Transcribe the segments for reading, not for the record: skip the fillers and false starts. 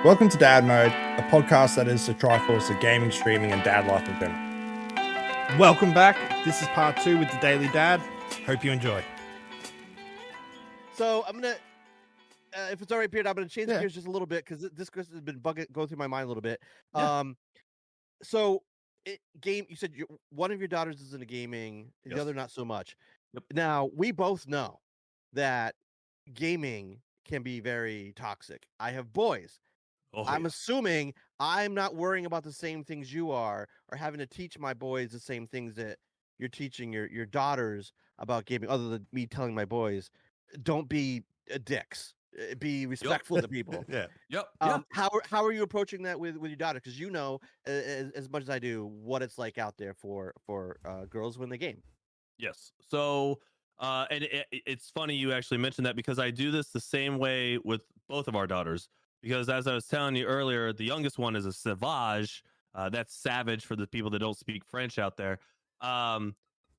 Welcome to Dadmode, a podcast that is the Triforce of gaming, streaming, and dad life in general. Welcome back. This is part 2 with the Daily Dad. Hope you enjoy. So I'm gonna, if it's all right, Beard, I'm gonna change gears just a little bit because this has been going through my mind a little bit. Yeah. So you said one of your daughters is into gaming, the other not so much. Yep. Now we both know that gaming can be very toxic. I have boys. I'm assuming I'm not worrying about the same things you are, or having to teach my boys the same things that you're teaching your daughters about gaming. Other than me telling my boys, don't be dicks. Be respectful to people. Yep. How are you approaching that with your daughter? Because you know as much as I do what it's like out there for girls when they game. Yes. So, and it's funny you actually mentioned that because I do this the same way with both of our daughters. Because as I was telling you earlier, the youngest one is a sauvage. That's savage for the people that don't speak French out there.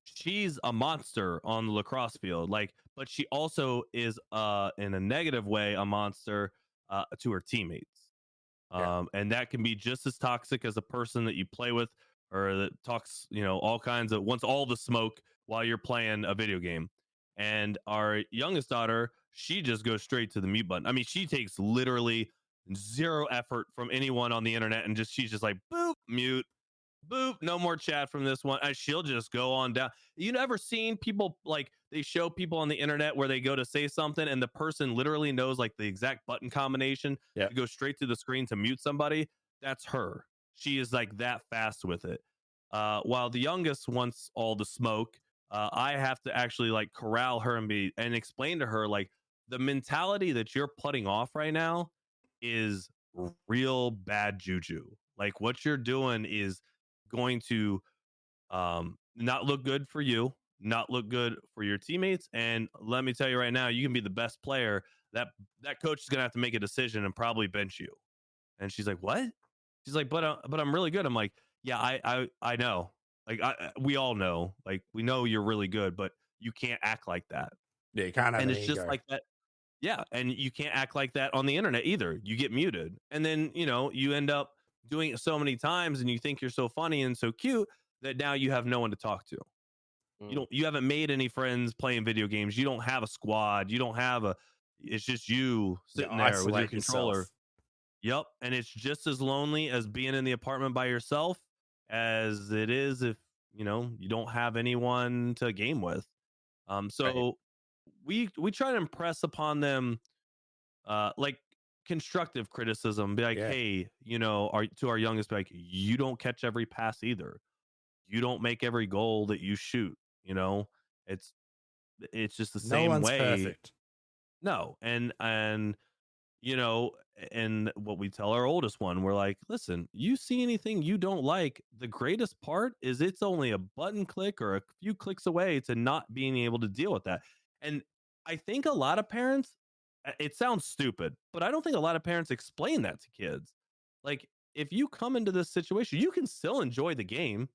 She's a monster on the lacrosse field, but she also is in a negative way a monster to her teammates. And that can be just as toxic as a person that you play with or that talks, all kinds of wants all the smoke while you're playing a video game. And our youngest daughter, she just goes straight to the mute button. I mean, she takes literally zero effort from anyone on the internet and she's just like, boop, mute, boop, no more chat from this one. She'll just go on down. You never seen people they show people on the internet where they go to say something and the person literally knows the exact button combination to go straight to the screen to mute somebody? That's her. She is that fast with it. While the youngest wants all the smoke, I have to actually corral her and explain to her the mentality that you're putting off right now is real bad juju. What you're doing is going to not look good for you, not look good for your teammates. And let me tell you right now, you can be the best player. That coach is gonna have to make a decision and probably bench you. And she's like, what? She's like, but I'm really good. I'm like, yeah, I know. We all know. We know you're really good, but you can't act like that. Yeah, you can't have and an it's ego. just like that. Yeah, and you can't act like that on the internet either. You get muted. And then, you end up doing it so many times and you think you're so funny and so cute that now you have no one to talk to. You haven't made any friends playing video games. You don't have a squad. You don't have it's just you sitting there with your controller. Yourself. Yep. And it's just as lonely as being in the apartment by yourself as it is if, you don't have anyone to game with. So we try to impress upon them constructive criticism, be like, hey, to our youngest, be like, you don't catch every pass either. You don't make every goal that you shoot. It's just the same No one's way. perfect. No. And and what we tell our oldest one, we're like, listen, you see anything you don't like, the greatest part is it's only a button click or a few clicks away to not being able to deal with that. And I think a lot of parents, it sounds stupid, but I don't think a lot of parents explain that to kids. If you come into this situation, you can still enjoy the game.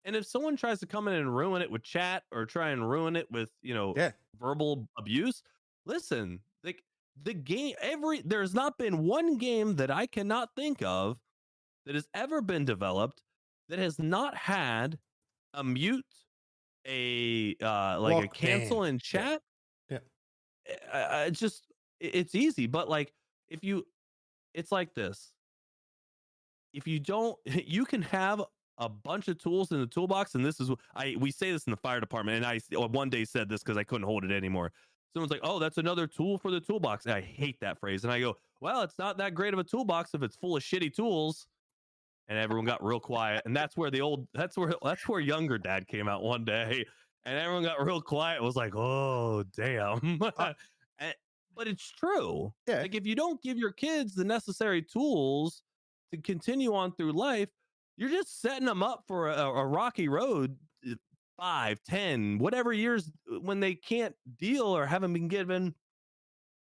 And if someone tries to come in and ruin it with chat or try and ruin it with, verbal abuse, listen, the game, there's not been one game that I cannot think of that has ever been developed that has not had a mute, a cancel in chat. It's easy, but it's like this. If you don't, you can have a bunch of tools in the toolbox, and this is we say this in the fire department, and I one day said this because I couldn't hold it anymore. Someone's like, oh, that's another tool for the toolbox. And I hate that phrase. And I go, well, it's not that great of a toolbox if it's full of shitty tools. And everyone got real quiet. And that's where that's where younger dad came out one day. And everyone got real quiet. It was like, oh, damn. But it's true. Yeah. If you don't give your kids the necessary tools to continue on through life, you're just setting them up for a rocky road 5, 10, whatever years when they can't deal or haven't been given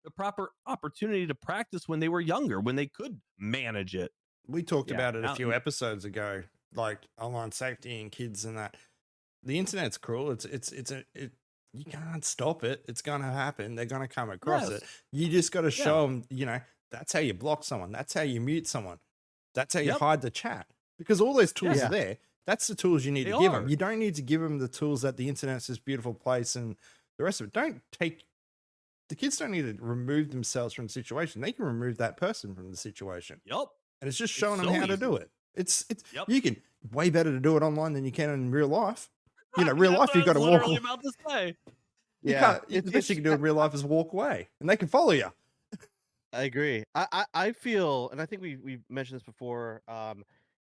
the proper opportunity to practice when they were younger, when they could manage it. We talked about it a few episodes ago, online safety and kids and that. The internet's cruel. You can't stop it. It's going to happen. They're going to come across it. You just got to show them, That's how you block someone. That's how you mute someone. That's how you Yep. hide the chat. Because all those tools Yeah. are there. That's the tools you need They to give are. them. You don't need to give them the tools that the internet's this beautiful place and the rest of it. The kids don't need to remove themselves from the situation. They can remove that person from the situation. Yep. And it's just It's showing them so how to do easy. it. It's Yep. You can way better to do it online than you can in real life. You know, That's real life what you've got I to was walk. literally about to say. You Yeah. can't. The best you can do in real life is walk away, and they can follow you. I agree. I feel, and I think we've mentioned this before.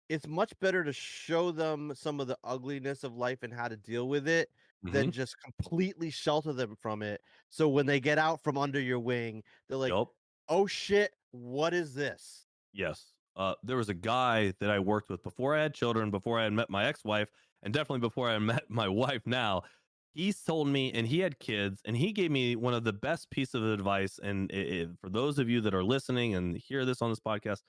It's much better to show them some of the ugliness of life and how to deal with it than Mhm. just completely shelter them from it. So when they get out from under your wing, they're like, Yep. "Oh shit, what is this?" Yes. There was a guy that I worked with before I had children, before I had met my ex-wife, and definitely before I met my wife now. He's told me, and he had kids, and he gave me one of the best piece of advice. And for those of you that are listening and hear this on this podcast,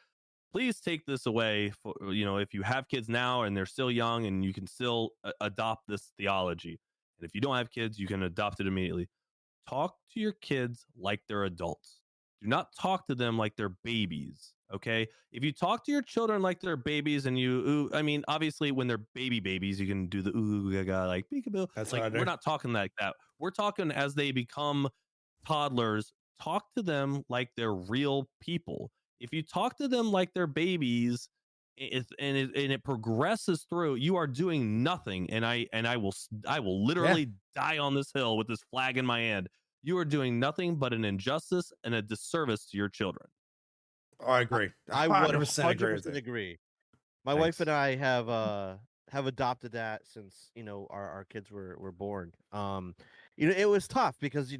please take this away. For, if you have kids now and they're still young, and you can still adopt this theology. And if you don't have kids, you can adopt it immediately. Talk to your kids like they're adults. Do not talk to them like they're babies. Okay. If you talk to your children like they're babies and I mean, obviously, when they're babies, you can do the ooh, gaga, like peekaboo. That's Like, what I do. we're not talking like that. We're talking as they become toddlers. Talk to them like they're real people. If you talk to them like they're babies, it progresses through, you are doing nothing. And I will literally die on this hill with this flag in my hand. You are doing nothing but an injustice and a disservice to your children. I agree. I 100% agree 100% with it. agree. My Thanks. wife and I have adopted that since our kids were born. It was tough because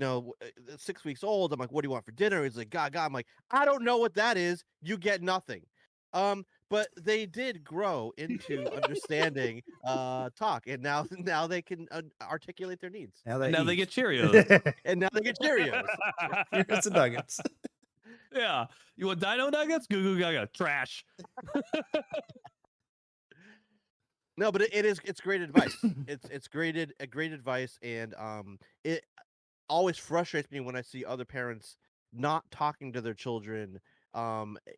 6 weeks old. I'm like, what do you want for dinner? He's like, Gaga. I'm like, I don't know what that is. You get nothing. But they did grow into understanding talk, and now they can articulate their needs, And now they eat. get Cheerios. and now they get Cheerios. Cheerios and nuggets. Yeah. You want Dino Nuggets? Goo goo gaga. Trash. No, but it's great advice. It's great advice, and it always frustrates me when I see other parents not talking to their children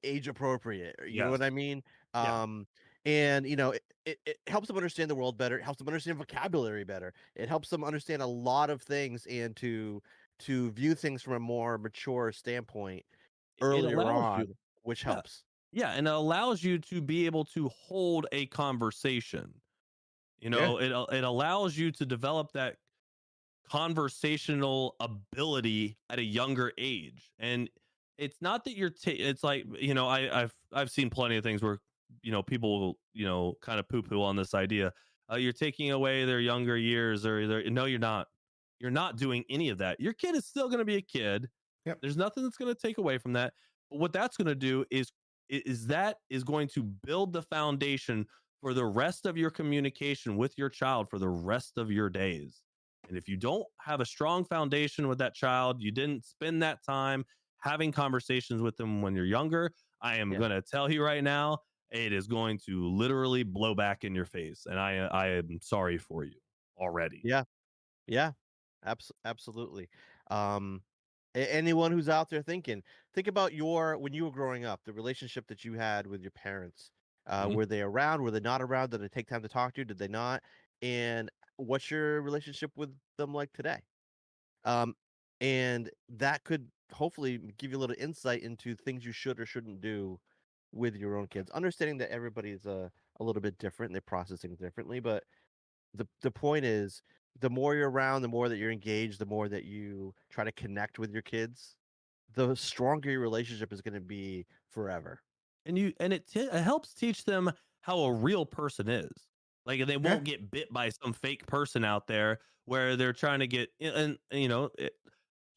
age appropriate. You know what I mean? Yeah. And it helps them understand the world better. It helps them understand vocabulary better. It helps them understand a lot of things and to view things from a more mature standpoint It earlier allows on, you. which Yeah. helps. Yeah. And it allows you to be able to hold a conversation. It allows you to develop that conversational ability at a younger age. And it's not that it's like, I've seen plenty of things where people kind of poo-poo on this idea. You're taking away their younger years, or no, you're not doing any of that. Your kid is still going to be a kid. Yep. There's nothing that's going to take away from that. But what that's going to do is going to build the foundation for the rest of your communication with your child for the rest of your days. And if you don't have a strong foundation with that child, you didn't spend that time having conversations with them when you're younger, I am going to tell you right now, it is going to literally blow back in your face. And I am sorry for you already. Yeah. Yeah. Absolutely. Anyone who's out there think about when you were growing up, the relationship that you had with your parents. Mhm. Were they around? Were they not around? Did they take time to talk to you? Did they not? And what's your relationship with them like today? And that could hopefully give you a little insight into things you should or shouldn't do with your own kids. Understanding that everybody's a little bit different, and they process things differently, but the point is, the more you're around, the more that you're engaged, the more that you try to connect with your kids, the stronger your relationship is going to be forever. And it helps teach them how a real person is. Like, they won't get bit by some fake person out there where they're trying to get, and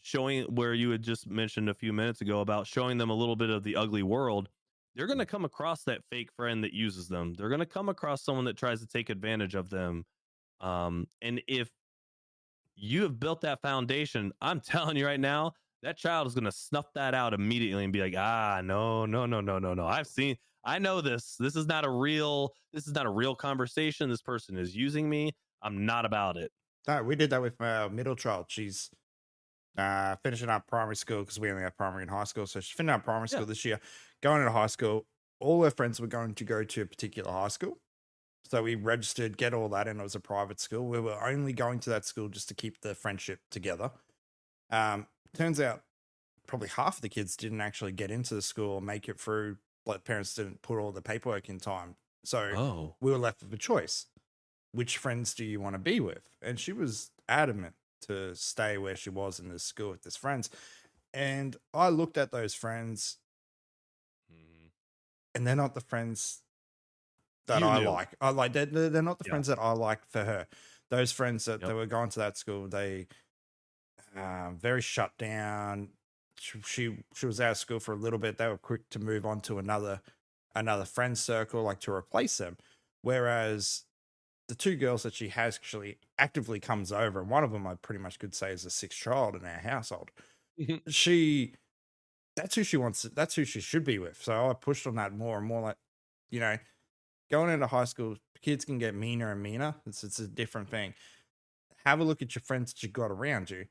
showing, where you had just mentioned a few minutes ago about showing them a little bit of the ugly world. They're going to come across that fake friend that uses them. They're going to come across someone that tries to take advantage of them. And if you have built that foundation, I'm telling you right now, that child is going to snuff that out immediately and be like, no, no, no, no, no, no. I know this. This is not a real conversation. This person is using me. I'm not about it. No, we did that with my middle child. She's finishing up primary school because we only have primary and high school. So she's finishing up primary Yeah. school this year, going into high school. All her friends were going to go to a particular high school. So we registered, get all that, and it was a private school. We were only going to that school just to keep the friendship together. Turns out probably half of the kids didn't actually get into the school or make it through. Like, parents didn't put all the paperwork in time. So we were left with a choice. Which friends do you want to be with? And she was adamant to stay where she was in this school with this friends. And I looked at those friends, and they're not the friends that I like. I like they're not the friends that I like for her. Those friends that they were going to that school, they very shut down. She was out of school for a little bit. They were quick to move on to another friend circle, like to replace them. Whereas the two girls that she has actually actively comes over, and one of them I pretty much could say is a sixth child in our household. That's who she wants. That's who she should be with. So I pushed on that more and more. Like, you know, going into high school, kids can get meaner and meaner. It's a different thing. Have a look at your friends that you got around you.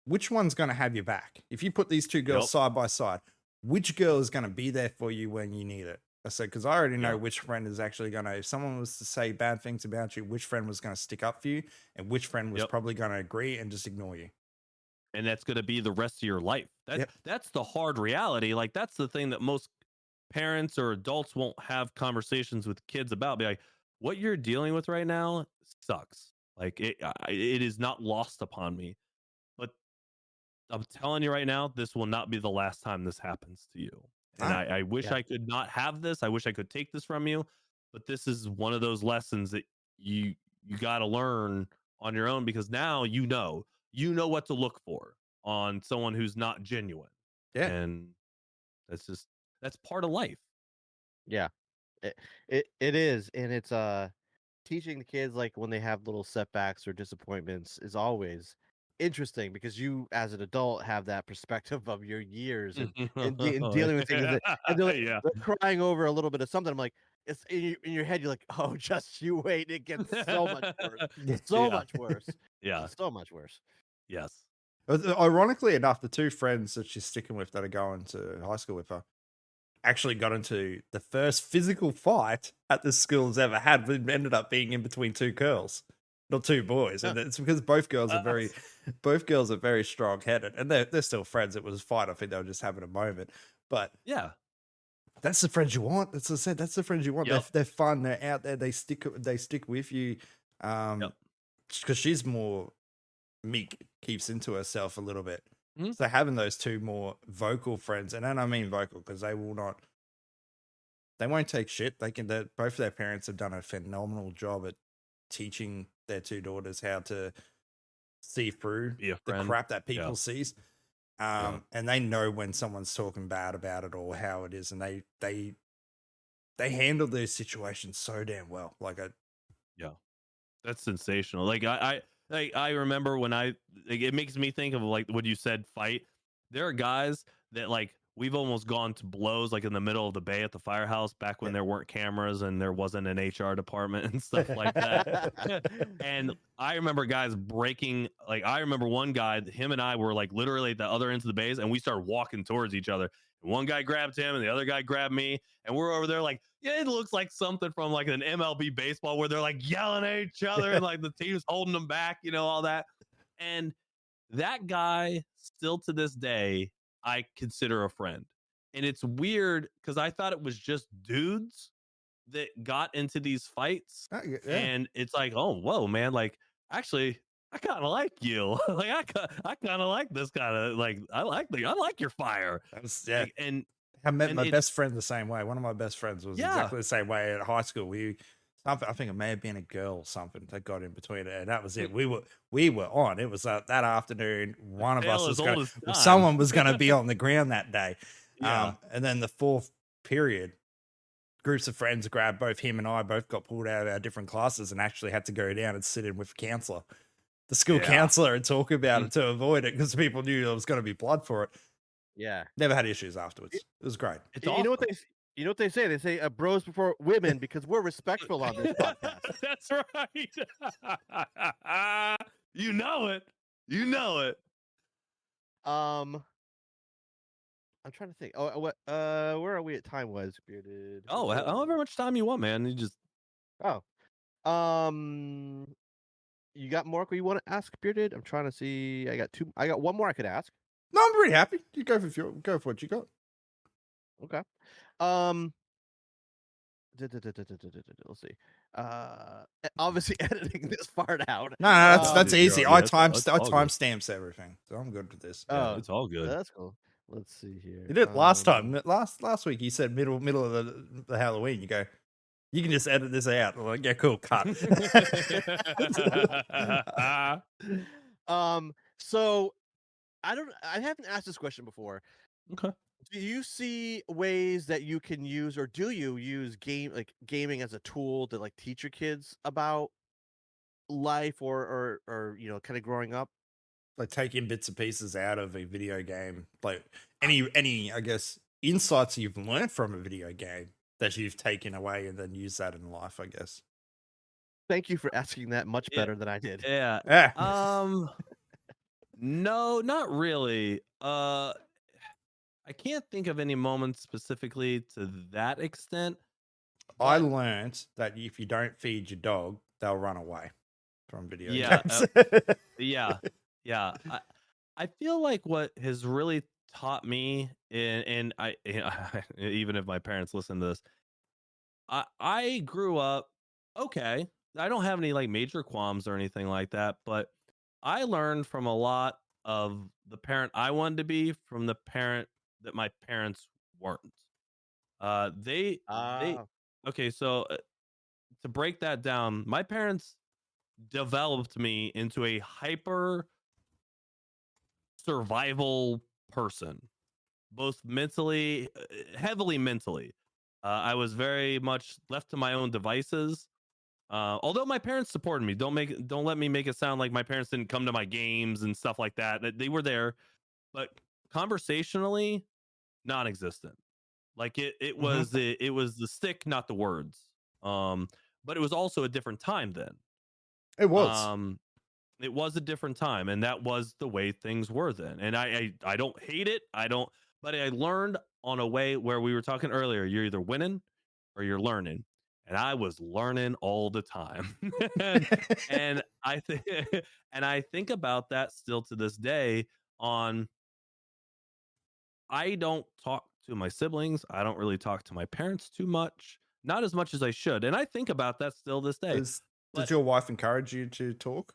Which one's going to have your back? If you put these two girls side by side, which girl is going to be there for you when you need it? I said, because I already know which friend is actually going to, if someone was to say bad things about you, which friend was going to stick up for you and which friend was probably going to agree and just ignore you. And that's going to be the rest of your life. That's the hard reality. Like, that's the thing that most parents or adults won't have conversations with kids about. Be like, what you're dealing with right now sucks. Like, it is not lost upon me. But I'm telling you right now, this will not be the last time this happens to you. And I wish I could not have this. I wish I could take this from you. But this is one of those lessons that you got to learn on your own, because now you know what to look for on someone who's not genuine. Yeah. And that's part of life. Yeah. It is. And it's teaching the kids, like, when they have little setbacks or disappointments, is always interesting, because you as an adult have that perspective of your years and dealing with things, and they're crying over a little bit of something. I'm like, it's in your head, you're like, oh, just you wait, it gets so much worse. Much worse. So much worse. Yes. Ironically enough, the two friends that she's sticking with that are going to high school with her actually got into the first physical fight at the school's ever had. It ended up being in between two girls, not two boys, and it's because both girls are very strong-headed, and they're still friends. It was a fight. I think they were just having a moment, but that's the friends you want. That's what I said. That's the friends you want. They're fun. They're out there. They stick with you. Because she's more meek, keeps into herself a little bit. So having those two more vocal friends, and then I mean vocal because they won't take shit. Both of their parents have done a phenomenal job at teaching their two daughters how to see through the crap that people sees. And they know when someone's talking bad about it or how it is, and they handle those situations so damn well. That's sensational. Like, I remember when it makes me think of, like, what you said, fight. There are guys that, like, we've almost gone to blows, like in the middle of the bay at the firehouse back when there weren't cameras and there wasn't an HR department and stuff like that. And I remember guys breaking, like, I remember one guy, him and I were like literally at the other ends of the bays, and we started walking towards each other. And one guy grabbed him and the other guy grabbed me, and we're over there like, it looks like something from like an MLB baseball where they're like yelling at each other and like the team's holding them back, all that. And that guy, still to this day, I consider a friend. And it's weird because I thought it was just dudes that got into these fights. And it's like, oh, whoa, man. Like, actually, I kind of like you. Like, I kind of like this kind of, like, I like your fire. And I met my best friend the same way. One of my best friends was exactly the same way at high school. I think it may have been a girl or something that got in between it, and that was it. We were on. It was that afternoon. One of us someone was going to be on the ground that day. And then the fourth period, groups of friends grabbed both him and I. Both got pulled out of our different classes and actually had to go down and sit in with the school counselor, and talk about it to avoid it because people knew there was going to be blood for it. Yeah, never had issues afterwards. It was great. You know what they say? They say bros before women because we're respectful on this podcast. That's right. You know it. I'm trying to think. Oh, what? Where are we at time wise, bearded? Oh, however much time you want, man. You just Oh, you got more you want to ask, bearded? I'm trying to see. I got two. I got one more I could ask. No, I'm pretty happy. You go for what you got. Okay. Let's see. Obviously editing this part out. No, that's easy. I timestamps everything, so I'm good with this. Yeah, it's all good. That's cool. Let's see here. You did last time. Last week you said middle of the Halloween. You go, you can just edit this out. I'm like, yeah, cool, cut. So I haven't asked this question before. Okay. Do you see ways that you can use, or do you use gaming as a tool to like teach your kids about life or kind of growing up? Like taking bits and pieces out of a video game, like any I guess insights you've learned from a video game that you've taken away and then use that in life, I guess. Thank you for asking that much better than I did. Yeah. No, not really. I can't think of any moments specifically to that extent. I learned that if you don't feed your dog, they'll run away from video games. Yeah. I feel like what has really taught me, and I even if my parents listen to this, I grew up okay. I don't have any like major qualms or anything like that, but I learned from a lot of the parent I wanted to be from the parent that my parents weren't. They okay. So to break that down, my parents developed me into a hyper survival person, both mentally, heavily mentally. I was very much left to my own devices. Although my parents supported me, don't let me make it sound like my parents didn't come to my games and stuff like that. They were there, but conversationally, non-existent. Like it was it was the stick, not the words. But it was also a different time then. It was. It was a different time, and that was the way things were then. And I don't hate it. But I learned on a way where we were talking earlier. You're either winning or you're learning, and I was learning all the time. and I think and I think about that still to this day. I don't talk to my siblings. I don't really talk to my parents too much, not as much as I should, and I think about that still this day. Does your wife encourage you to talk?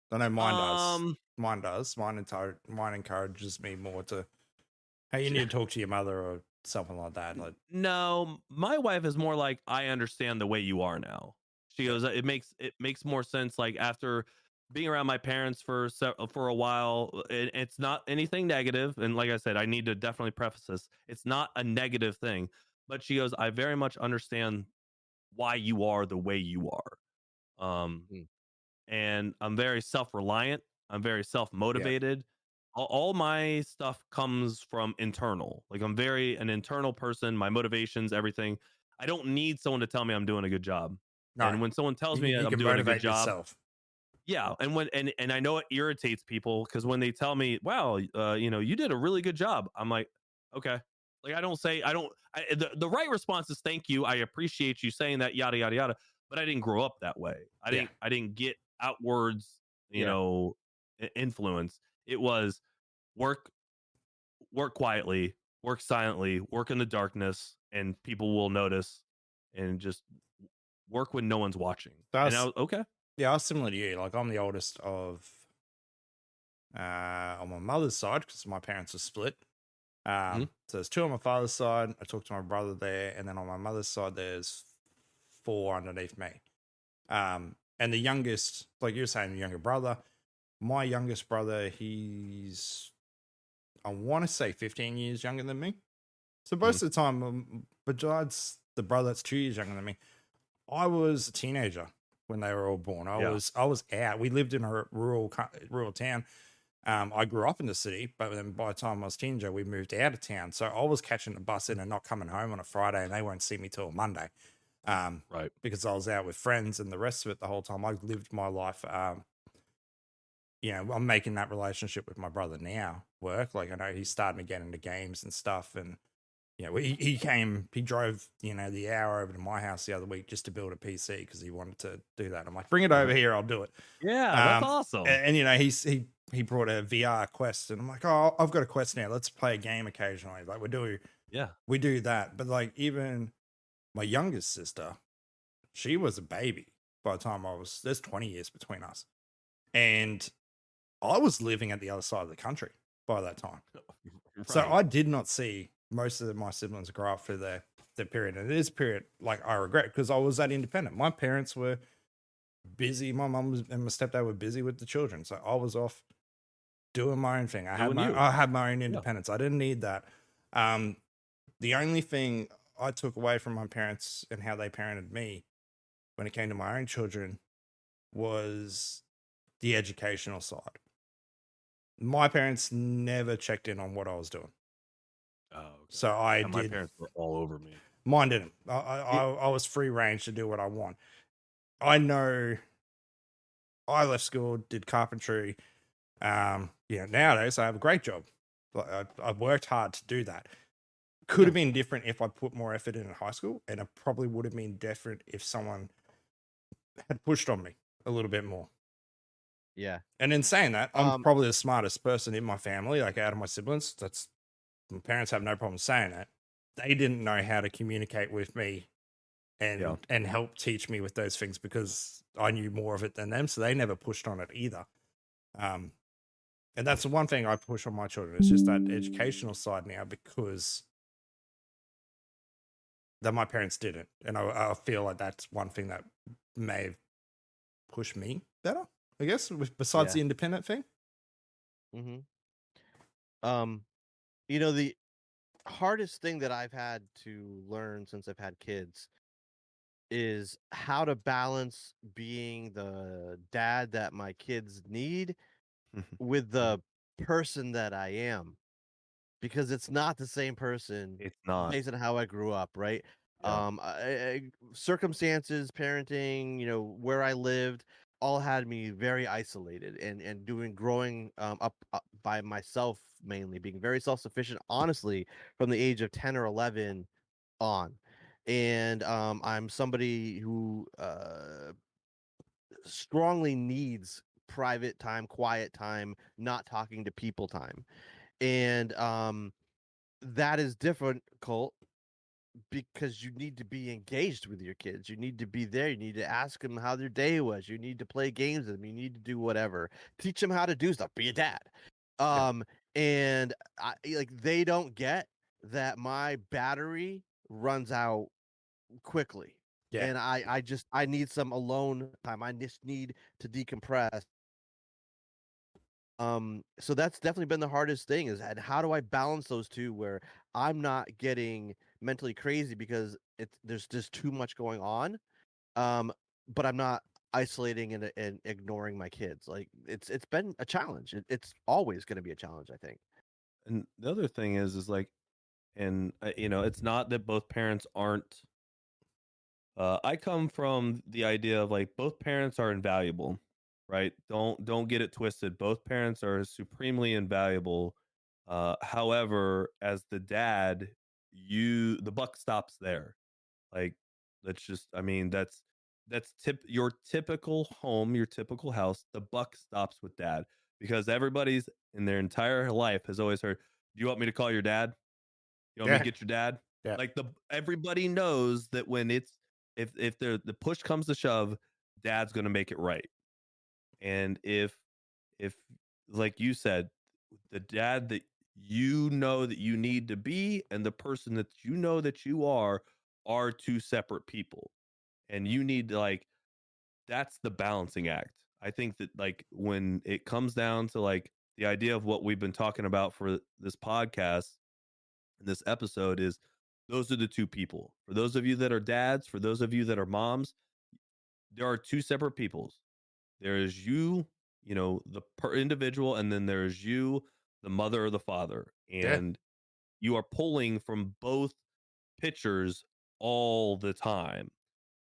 I know mine does. Mine does. Mine encourages me more to, hey, you need to talk to your mother or something like that. Like, no, my wife is more like, I understand the way you are now. She goes, it makes more sense. Like after being around my parents for a while, it's not anything negative. And like I said, I need to definitely preface this. It's not a negative thing. But she goes, I very much understand why you are the way you are. And I'm very self-reliant. I'm very self-motivated. All my stuff comes from internal. Like I'm very an internal person. My motivations, everything. I don't need someone to tell me I'm doing a good job. No. And when someone tells me I'm doing a good job, yeah. And when and I know it irritates people because when they tell me, "Wow, you did a really good job," I'm like, okay. Like the right response is thank you. I appreciate you saying that. Yada yada yada. But I didn't grow up that way. I didn't get outwards, influence. It was work quietly, work silently, work in the darkness, and people will notice, and just work when no one's watching. And I was okay. Yeah, I was similar to you. Like I'm the oldest of on my mother's side because my parents are split. So there's 2 on my father's side. I talked to my brother there, and then on my mother's side, there's 4 underneath me. And the youngest, like you were saying, the younger brother. My youngest brother, he's, I want to say 15 years younger than me. So most of the time, besides the brother that's 2 years younger than me, I was a teenager when they were all born. I was out. We lived in a rural town. I grew up in the city, but then by the time I was a teenager, we moved out of town. So I was catching the bus in and not coming home on a Friday, and they won't see me till Monday. Right. Because I was out with friends and the rest of it the whole time. I lived my life, I'm making that relationship with my brother now work. Like I know he's starting to get into games and stuff, and he drove the hour over to my house the other week just to build a PC because he wanted to do that. I'm like, bring it over here, I'll do it. Yeah, that's awesome. And he brought a VR Quest, and I'm like, oh, I've got a Quest now. Let's play a game occasionally. Like we do that. But like even my youngest sister, she was a baby by the time there's 20 years between us. And I was living at the other side of the country by that time. Right. So I did not see most of my siblings grow up for their period. And it is a period like I regret because I was that independent. My parents were busy. My mum and my stepdad were busy with the children. So I was off doing my own thing. I had my own independence. Yeah. I didn't need that. The only thing I took away from my parents and how they parented me when it came to my own children was the educational side. My parents never checked in on what I was doing. Oh, okay. So my parents were all over me. Mine didn't. I was free range to do what I want. I know I left school, did carpentry. Nowadays I have a great job. I worked hard to do that. Could have been different if I put more effort in high school, and it probably would have been different if someone had pushed on me a little bit more. Yeah. And in saying that, I'm probably the smartest person in my family, like out of my siblings. My parents have no problem saying that. They didn't know how to communicate with me and help teach me with those things because I knew more of it than them. So they never pushed on it either. And that's the one thing I push on my children. It's just that educational side now because that my parents didn't. And I feel like that's one thing that may have pushed me better, I guess, besides the independent thing. Mm-hmm. The hardest thing that I've had to learn since I've had kids is how to balance being the dad that my kids need with the person that I am. Because it's not the same person. It's not based on how I grew up, right? Yeah. Circumstances, parenting, where I lived, all had me very isolated and growing up by myself, mainly being very self-sufficient, honestly, from the age of 10 or 11 on. And I'm somebody who strongly needs private time, quiet time, not talking to people time. And that is difficult because you need to be engaged with your kids. You need to be there. You need to ask them how their day was. You need to play games with them. You need to do whatever. Teach them how to do stuff. Be a dad. And they don't get that my battery runs out quickly. Yeah. And I need some alone time. I just need to decompress. So that's definitely been the hardest thing is how do I balance those two where I'm not getting mentally crazy because there's just too much going on, but I'm not isolating and ignoring my kids. Like it's been a challenge. It's always going to be a challenge, I think. And the other thing is like, and it's not that both parents aren't. I come from the idea of like both parents are invaluable, right? Don't get it twisted. Both parents are supremely invaluable. However, as the dad, the buck stops there. Like that's your typical home, your typical house. The buck stops with dad because everybody's in their entire life has always heard, "Do you want me to call your dad? You want me to get your dad?" Yeah. Like everybody knows that when if the push comes to shove, dad's going to make it right. And if like you said, the dad that that you need to be and the person that that you are two separate people. And you need to that's the balancing act. I think that when it comes down to the idea of what we've been talking about for this podcast, this episode is those are the two people. For those of you that are dads, for those of you that are moms, there are two separate peoples. There is you, the individual, and then there's you, the mother or the father. And you are pulling from both pictures all the time.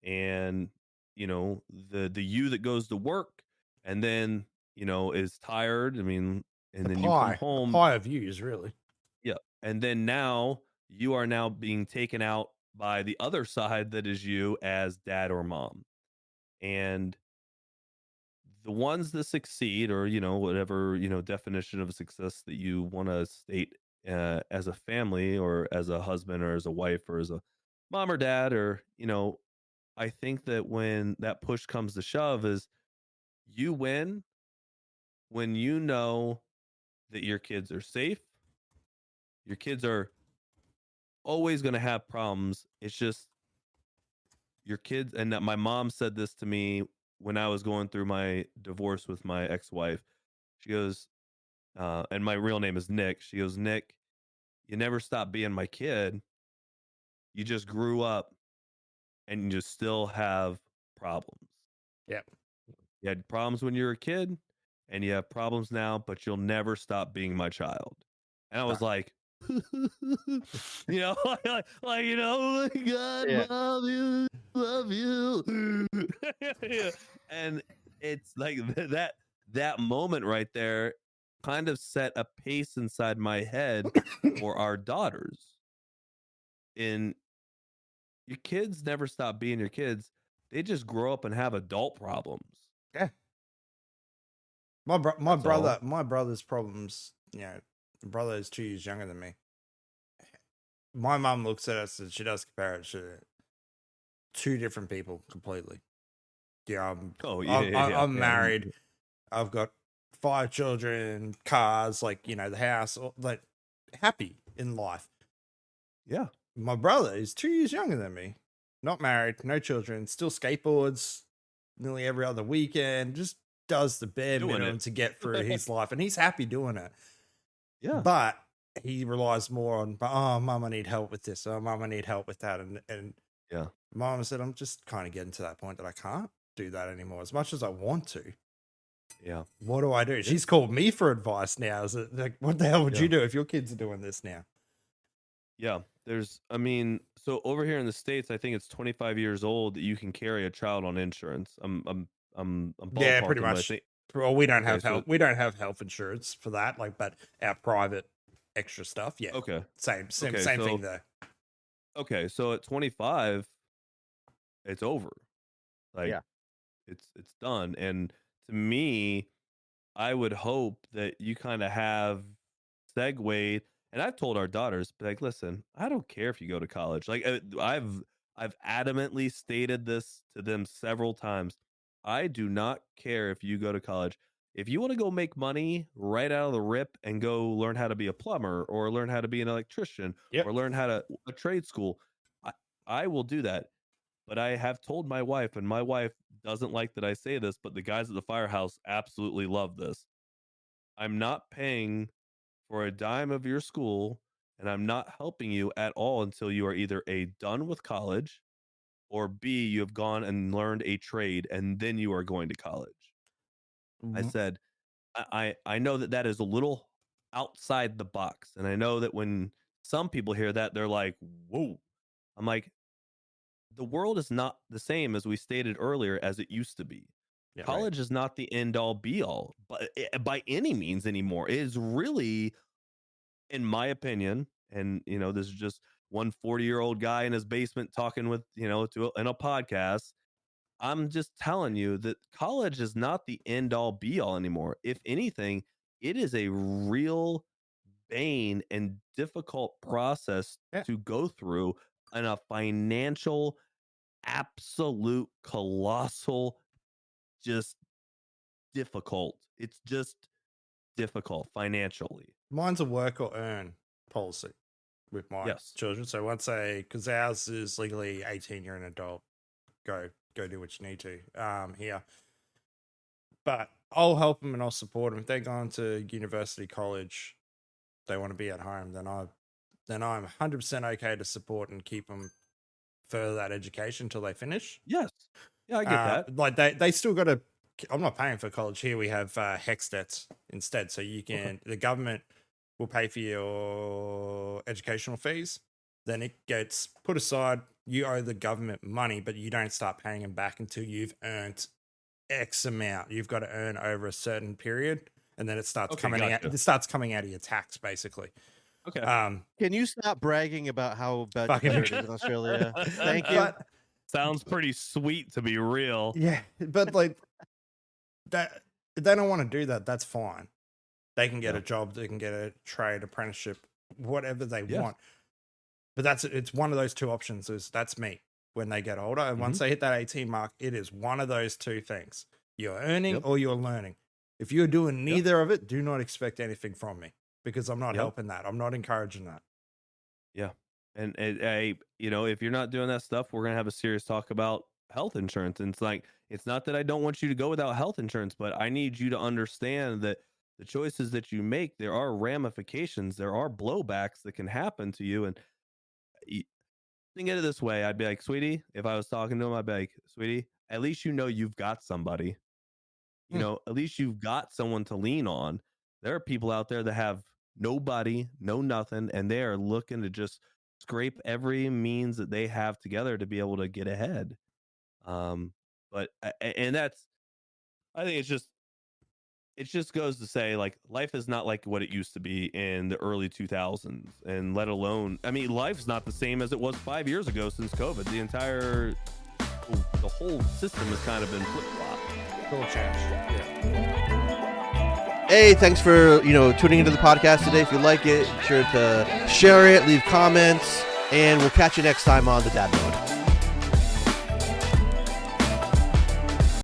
And the you that goes to work, and then is tired. I mean, and The then you come pie, home. pie of views, really. Yeah. And then now you are now being taken out by the other side that is you as dad or mom. And the ones that succeed, or, whatever, definition of success that you want to state as a family or as a husband or as a wife or as a mom or dad, or, I think that when that push comes to shove is you win when you know that your kids are safe. Your kids are always going to have problems. It's just your kids. And that my mom said this to me when I was going through my divorce with my ex-wife. She goes, and my real name is Nick. She goes, Nick, you never stopped being my kid. You just grew up and you just still have problems. Yeah. You had problems when you were a kid and you have problems now, but you'll never stop being my child. And I was like, oh my God, Yeah. mom, you love you. Yeah. And it's like that moment right there kind of set a pace inside my head for our daughters. In your kids never stop being your kids. They just grow up and have adult problems. Yeah. My That's brother, all. my brother's problems. The brother is 2 years younger than me. My mum looks at us and she does compare it to two different people completely. Yeah, Oh yeah. I'm married. I've got 5 children, cars, the house, like happy in life. Yeah. My brother is 2 years younger than me, not married, no children, still skateboards nearly every other weekend, just does the bare Doing minimum it. to get through his life, and he's happy doing it. Yeah. But he relies more on, oh, mum, I need help with this. Oh, mum, I need help with that. And Yeah. mom said, I'm just kind of getting to that point that I can't do that anymore as much as I want to. Yeah. What do I do? She's called me for advice now. Is it like, what the hell would Yeah. you do if your kids are doing this now? Yeah. So over here in the States, I think it's 25 years old that you can carry a child on insurance. I'm Yeah, pretty ballparking, but I much. think Well, we don't okay, have so health. We don't have health insurance for that. But our private extra stuff, yeah. okay. Same Okay, thing there. Okay, so at 25, it's over. Like Yeah. it's done. And to me, I would hope that you kind of have segued. And I've told our daughters, like, listen, I don't care if you go to college. Like, I've adamantly stated this to them several times. I do not care if you go to college. If you want to go make money right out of the rip and go learn how to be a plumber or learn how to be an electrician Yep. or learn how to a trade school, I, I will do that. But I have told my wife, and my wife doesn't like that I say this, but the guys at the firehouse absolutely love this. I'm not paying for a dime of your school, and I'm not helping you at all until you are either A, done with college, or B, you have gone and learned a trade, and then you are going to college. I said, I know that that is a little outside the box. And I know that when some people hear that, they're like, whoa. I'm like, the world is not the same as we stated earlier as it used to be. Yeah, College is not the end all be all, but by any means anymore. It is really, in my opinion, and this is just one 40-year-old guy in his basement talking with in a podcast. I'm just telling you that college is not the end all be all anymore. If anything, it is a real bane and difficult process Yeah. to go through, and a financial absolute colossal, just difficult. It's just difficult financially. Mine's a work or earn policy with my Yes. children. So once because ours is legally 18, you're an adult. Go do what you need to. Here, but I'll help them and I'll support them if they're going to university, college. They want to be at home. Then I'm 100% okay to support and keep them further that education until they finish. Yes. Yeah, I get that. Like they still got to. I'm not paying for college here. We have HEX debts instead, so you can. The government will pay for your educational fees. Then it gets put aside. You owe the government money, but you don't start paying them back until you've earned X amount you've got to earn over a certain period, and then it starts Okay, coming out. gotcha. It starts coming out of your tax, basically. Okay. Can you stop bragging about how bad Fucking- it is in Australia? Thank you. But Sounds pretty sweet to be real. yeah, but like that, if they don't want to do that, that's fine. They can get Yeah. a job, they can get a trade, apprenticeship, whatever they Yes. want. But it's one of those two options. That's me when they get older, and once they hit that 18 mark, it is one of those two things: you're earning Yep. or you're learning. If you're doing neither of it, do not expect anything from me, because I'm not Yep. helping that. I'm not encouraging that. Yeah. And if you're not doing that stuff, we're going to have a serious talk about health insurance. And it's like, it's not that I don't want you to go without health insurance, but I need you to understand that the choices that you make, there are ramifications, there are blowbacks that can happen to you. And think of it this way, I'd be like, sweetie, if I was talking to him, I'd be like, sweetie, at least you've got somebody. At least you've got someone to lean on. There are people out there that have nobody, no nothing, and they are looking to just scrape every means that they have together to be able to get ahead. But that's, I think it just goes to say, like, life is not like what it used to be in the early 2000s, and let alone, I mean, life's not the same as it was 5 years ago since COVID. The whole system has kind of been flip-flopped. It's all changed. Yeah. Hey, thanks for tuning into the podcast today. If you like it, be sure to share it, leave comments, and we'll catch you next time on the Dadmode.